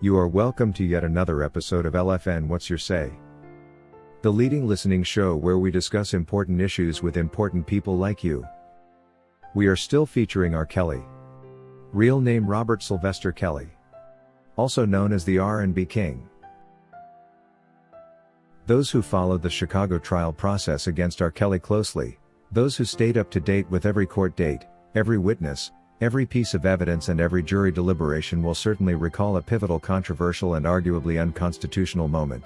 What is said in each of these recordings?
You are welcome to yet another episode of LFN What's Your Say? The leading listening show where we discuss important issues with important people like you. We are still featuring R. Kelly. Real name Robert Sylvester Kelly. Also known as the R&B King. Those who followed the Chicago trial process against R. Kelly closely, those who stayed up to date with every court date, every witness, every piece of evidence and every jury deliberation will certainly recall a pivotal, controversial and arguably unconstitutional moment.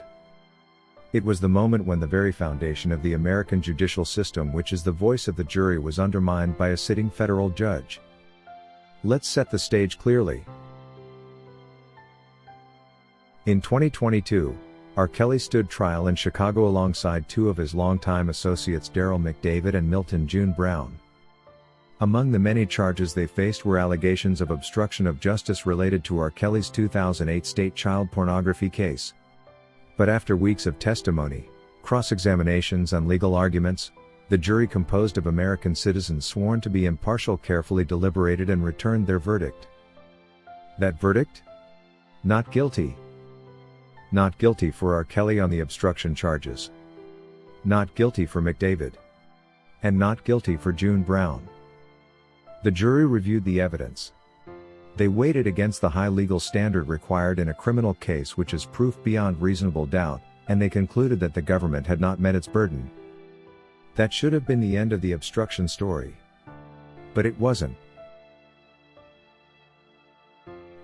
It was the moment when the very foundation of the American judicial system, which is the voice of the jury, was undermined by a sitting federal judge. Let's set the stage clearly. In 2022, R. Kelly stood trial in Chicago alongside two of his longtime associates, Darryl McDavid and Milton June Brown. Among the many charges they faced were allegations of obstruction of justice related to R. Kelly's 2008 state child pornography case. But after weeks of testimony, cross-examinations and legal arguments, the jury, composed of American citizens sworn to be impartial, carefully deliberated and returned their verdict. That verdict? Not guilty. Not guilty for R. Kelly on the obstruction charges. Not guilty for McDavid. And not guilty for June Brown. The jury reviewed the evidence. They weighed it against the high legal standard required in a criminal case, which is proof beyond reasonable doubt, and they concluded that the government had not met its burden. That should have been the end of the obstruction story. But it wasn't.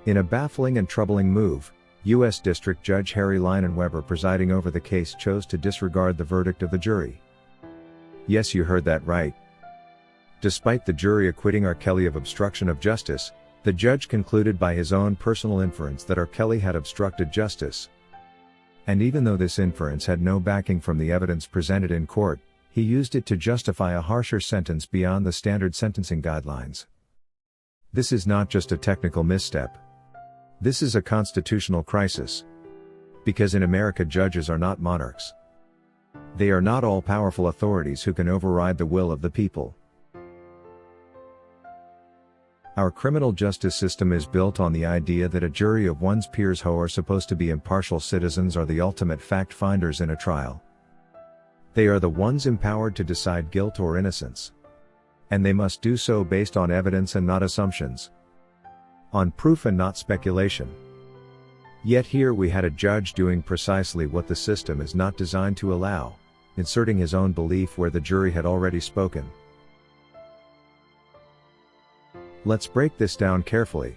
In a baffling and troubling move, U.S. District Judge Harry Leinenweber, presiding over the case, chose to disregard the verdict of the jury. Yes, you heard that right. Despite the jury acquitting R. Kelly of obstruction of justice, the judge concluded by his own personal inference that R. Kelly had obstructed justice. And even though this inference had no backing from the evidence presented in court, he used it to justify a harsher sentence beyond the standard sentencing guidelines. This is not just a technical misstep. This is a constitutional crisis. Because in America, judges are not monarchs. They are not all-powerful authorities who can override the will of the people. Our criminal justice system is built on the idea that a jury of one's peers who are supposed to be impartial citizens are the ultimate fact-finders in a trial. They are the ones empowered to decide guilt or innocence. And they must do so based on evidence and not assumptions. On proof and not speculation. Yet here we had a judge doing precisely what the system is not designed to allow, inserting his own belief where the jury had already spoken. Let's break this down carefully.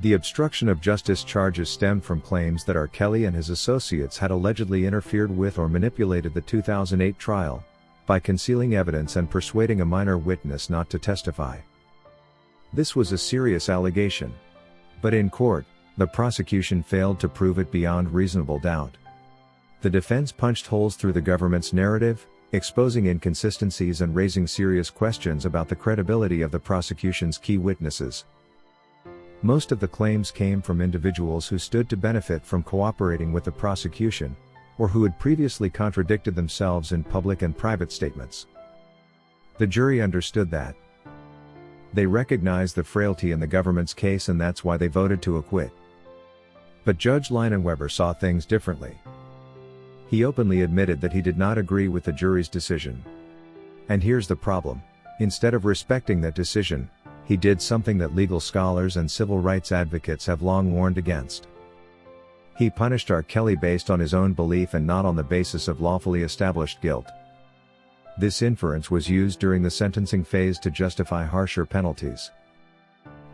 The obstruction of justice charges stemmed from claims that R. Kelly and his associates had allegedly interfered with or manipulated the 2008 trial, by concealing evidence and persuading a minor witness not to testify. This was a serious allegation. But in court, the prosecution failed to prove it beyond reasonable doubt. The defense punched holes through the government's narrative, exposing inconsistencies and raising serious questions about the credibility of the prosecution's key witnesses. Most of the claims came from individuals who stood to benefit from cooperating with the prosecution, or who had previously contradicted themselves in public and private statements. The jury understood that. They recognized the frailty in the government's case, and that's why they voted to acquit. But Judge Leinenweber saw things differently. He openly admitted that he did not agree with the jury's decision. And here's the problem. Instead of respecting that decision, he did something that legal scholars and civil rights advocates have long warned against. He punished R. Kelly based on his own belief and not on the basis of lawfully established guilt. This inference was used during the sentencing phase to justify harsher penalties.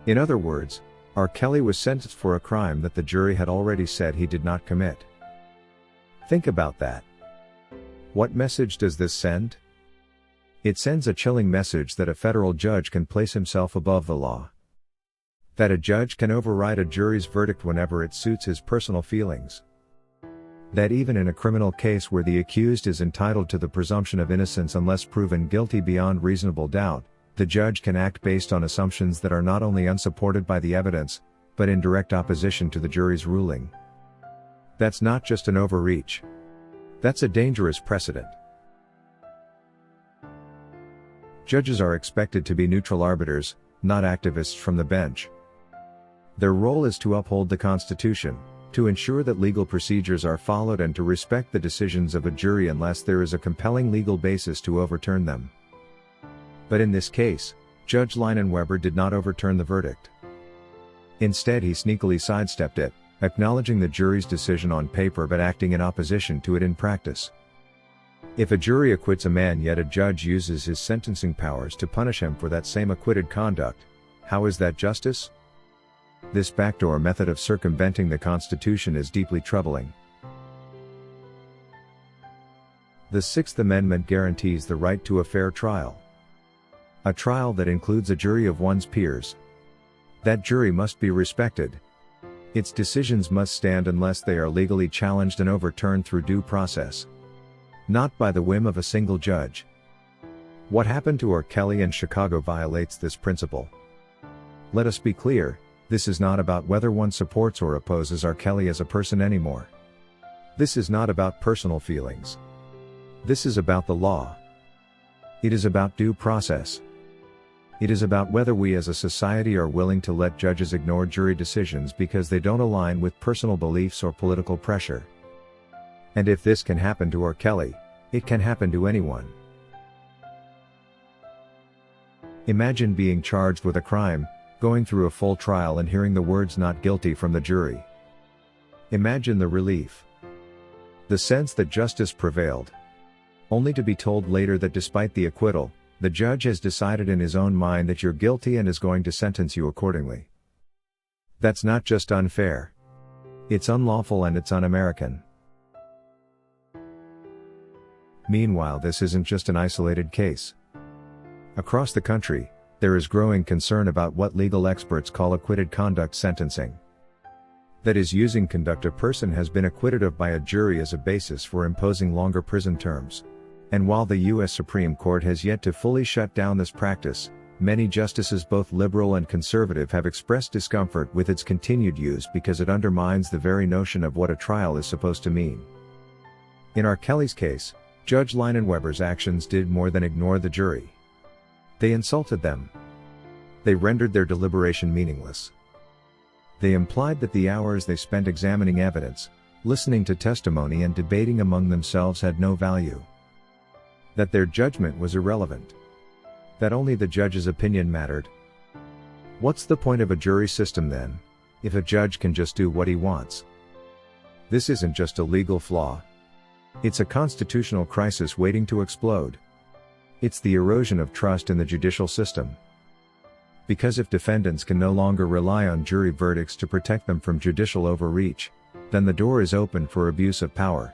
In other words, R. Kelly was sentenced for a crime that the jury had already said he did not commit. Think about that. What message does this send? It sends a chilling message that a federal judge can place himself above the law. That a judge can override a jury's verdict whenever it suits his personal feelings. That even in a criminal case where the accused is entitled to the presumption of innocence unless proven guilty beyond reasonable doubt, the judge can act based on assumptions that are not only unsupported by the evidence, but in direct opposition to the jury's ruling. That's not just an overreach. That's a dangerous precedent. Judges are expected to be neutral arbiters, not activists from the bench. Their role is to uphold the Constitution, to ensure that legal procedures are followed and to respect the decisions of a jury unless there is a compelling legal basis to overturn them. But in this case, Judge Leinenweber did not overturn the verdict. Instead, he sneakily sidestepped it, acknowledging the jury's decision on paper but acting in opposition to it in practice. If a jury acquits a man yet a judge uses his sentencing powers to punish him for that same acquitted conduct, how is that justice? This backdoor method of circumventing the Constitution is deeply troubling. The Sixth Amendment guarantees the right to a fair trial. A trial that includes a jury of one's peers. That jury must be respected. Its decisions must stand unless they are legally challenged and overturned through due process. Not by the whim of a single judge. What happened to R. Kelly in Chicago violates this principle. Let us be clear, this is not about whether one supports or opposes R. Kelly as a person anymore. This is not about personal feelings. This is about the law. It is about due process. It is about whether we as a society are willing to let judges ignore jury decisions because they don't align with personal beliefs or political pressure. And if this can happen to R. Kelly, it can happen to anyone. Imagine being charged with a crime, going through a full trial and hearing the words "not guilty" from the jury. Imagine the relief. The sense that justice prevailed. Only to be told later that despite the acquittal, the judge has decided in his own mind that you're guilty and is going to sentence you accordingly. That's not just unfair. It's unlawful and it's un-American. Meanwhile, this isn't just an isolated case. Across the country, there is growing concern about what legal experts call acquitted conduct sentencing. That is, using conduct a person has been acquitted of by a jury as a basis for imposing longer prison terms. And while the U.S. Supreme Court has yet to fully shut down this practice, many justices, both liberal and conservative, have expressed discomfort with its continued use because it undermines the very notion of what a trial is supposed to mean. In R. Kelly's case, Judge Leinenweber's actions did more than ignore the jury. They insulted them. They rendered their deliberation meaningless. They implied that the hours they spent examining evidence, listening to testimony and debating among themselves had no value. That their judgment was irrelevant. That only the judge's opinion mattered. What's the point of a jury system then, if a judge can just do what he wants? This isn't just a legal flaw. It's a constitutional crisis waiting to explode. It's the erosion of trust in the judicial system. Because if defendants can no longer rely on jury verdicts to protect them from judicial overreach, then the door is open for abuse of power.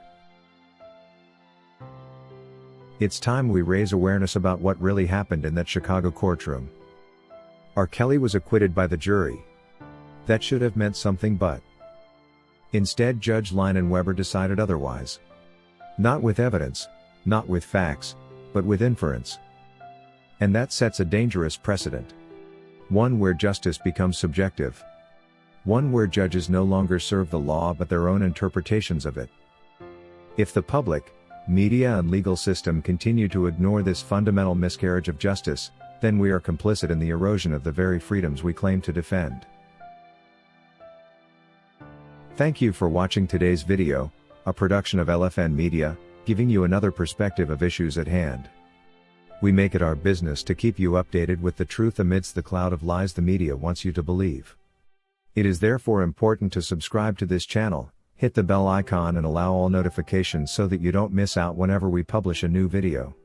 It's time we raise awareness about what really happened in that Chicago courtroom. R. Kelly was acquitted by the jury. That should have meant something, but instead Judge Leinenweber decided otherwise. Not with evidence, not with facts, but with inference. And that sets a dangerous precedent. One where justice becomes subjective. One where judges no longer serve the law but their own interpretations of it. If the public, media and legal system continue to ignore this fundamental miscarriage of justice, then we are complicit in the erosion of the very freedoms we claim to defend. Thank you for watching today's video, a production of LFN Media, giving you another perspective of issues at hand. We make it our business to keep you updated with the truth amidst the cloud of lies the media wants you to believe. It is therefore important to subscribe to this channel, hit the bell icon and allow all notifications so that you don't miss out whenever we publish a new video.